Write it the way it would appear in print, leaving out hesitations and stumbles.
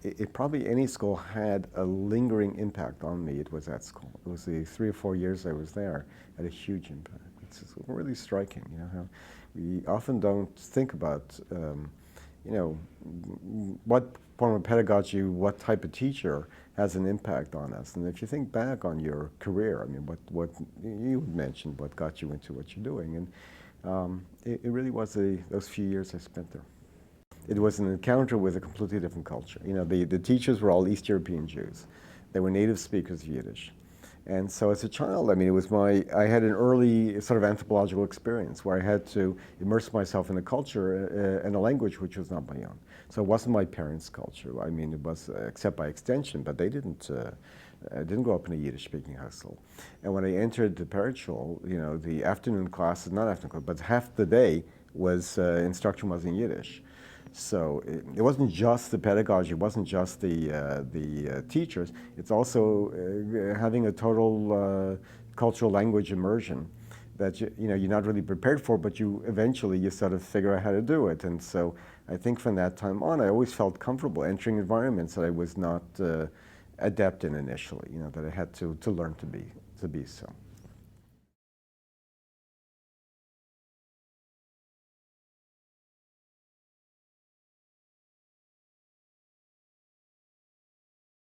it probably any school had a lingering impact on me. It was that school. It was the 3 or 4 years I was there had a huge impact. It's just really striking, you know, how we often don't think about, you know, what form of pedagogy, what type of teacher has an impact on us. And if you think back on your career, I mean, what you mentioned, what got you into what you're doing, and it really was those few years I spent there. It was an encounter with a completely different culture. You know, the teachers were all East European Jews. They were native speakers of Yiddish. And so as a child, I mean, I had an early sort of anthropological experience where I had to immerse myself in a culture and a language which was not my own. So it wasn't my parents' culture. I mean, it was, except by extension, but they didn't grow up in a Yiddish-speaking household. And when I entered the Peretz, you know, the afternoon classes, not afternoon class, but half the day was, instruction was in Yiddish. So it wasn't just the pedagogy, it wasn't just the teachers, it's also having a total cultural language immersion that you know, you're not really prepared for, but you sort of figure out how to do it. And so I think from that time on, I always felt comfortable entering environments that I was not adept in initially, you know, that I had to learn to be so.